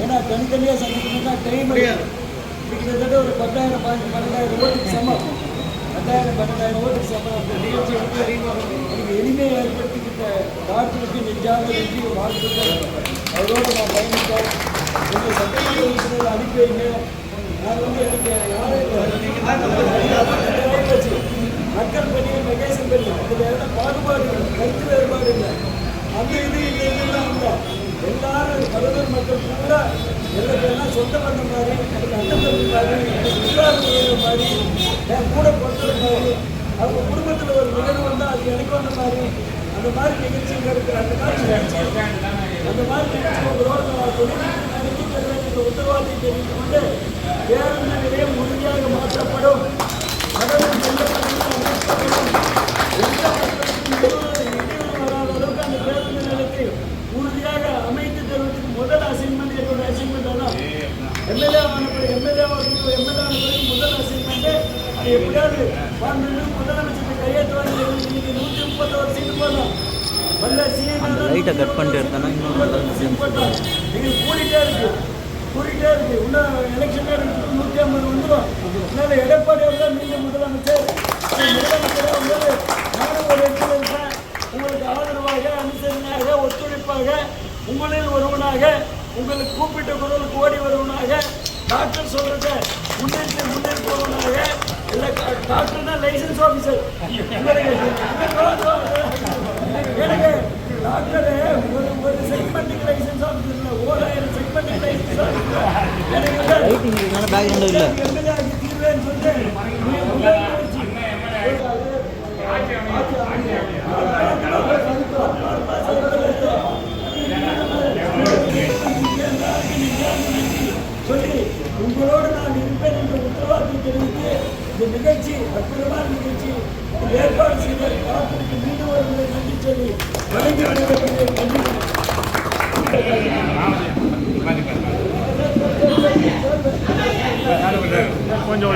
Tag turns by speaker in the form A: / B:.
A: ஏன்னா தனித்தனியாக சந்திக்கணும்னா டைம் கிட்டத்தட்ட ஒரு 10,000-12,000 ஓட்டுக்கு சமம். 10,000-12,000 ஓட்டுக்கு சமம். நிகழ்ச்சி வந்து எனக்கு எளிமையை ஏற்படுத்திக்கிட்ட டாக்டருக்கு நெஞ்சாக நன்றி வாழ்த்துக்கள். அவரோடு நான் பயணித்தேன். எங்கள் சட்டமன்ற உறுப்பினர்கள் அனுப்பி வைங்க. நான் வந்து எனக்கு மக்கள் பணி மெகேசன் பணி அதில் எதனா பாகுபாடு இல்லை, கருத்து வேறுபாடு இல்லை. அந்த இது இந்த இதெல்லாம் இல்லை. எல்லாரும் கடலூர் மக்கள் பூரா எல்லாம் சொந்த பண்ண மாதிரி, எனக்கு அண்ணன் தம்பி மாதிரி, சுற்றுலாத்துறை மாதிரி, என் கூட பொறுத்தது மாதிரி, அவங்க குடும்பத்தில் ஒரு நிகழ்வு வந்தால் அது எனக்கு வந்த மாதிரி, அந்த மாதிரி நிகழ்ச்சிகள் இருக்கிற அந்த மாதிரி நிகழ்ச்சி உங்களோட நினைத்து தருவேன் என்ற உத்தரவாதத்தை தெரிவித்து கொண்டு பேருந்து நிலையம் உறுதியாக மாற்றப்படும். கடலூர் எந்த மக்களுக்கும் வராத அளவுக்கு அந்த பேருந்து நிலையத்தை உறுதியாக அமைத்து தருவதற்கு முதல் அசைன்மெண்ட் என்னோட அசைன்மெண்ட் தான். எம்எல்ஏ ஆனப்படி எம்எல்ஏ முதல் அசைன்மெண்ட்டு அது எப்படியாவது முதலமைச்சர் கையெழுத்து இன்னைக்கு 131 சீட்டு போடலாம். வல்ல சிஎம்
B: கட் பண்ணிட்டு எடுத்தோன்னா
A: இன்னும் கூடிட்டே இருக்கு. இன்னும் எலெக்ஷன் 150 வந்துடும். அதனால எடப்பாடியோட தான் மீண்டும் முதலமைச்சர். முதலமைச்சராக வந்து நானும் ஒரு இடத்துல இருப்பேன். உங்களுக்கு ஆதரவாக, அனுசரணையாக, ஒத்துழைப்பாக, உங்களில் ஒருவனாக, உங்களுக்கு கூப்பிட்ட குரலுக்கு ஓடி வருவனாக, டாக்டர் சொல்றத முன்னேற்றி வருவனாக. இல்லை டாக்டர் தான் லைசன்ஸ் ஆஃபீஸர். எனக்கு டாக்டரு ஒரு செக்மெண்ட்டுக்கு லைசன்ஸ் ஆஃபீஸர் இல்லை, 1000 செக்மெண்ட்டுக்கு லைசன்ஸ் ஆஃபீஸர். எனக்கு எம்எல்ஏ ஆகி தீர்வேன்னு சொல்லிட்டு சொல்லி உங்களோடு நான் இருப்பேன் என்ற உத்தரவாதத்தை தெரிவித்து இந்த நிகழ்ச்சி அற்புதமான நிகழ்ச்சி ஏற்பாடு செய்த டாக்டருக்கு மீண்டும் ஒரு முறை நன்றி சொல்லி வழங்கி
C: கொஞ்சம்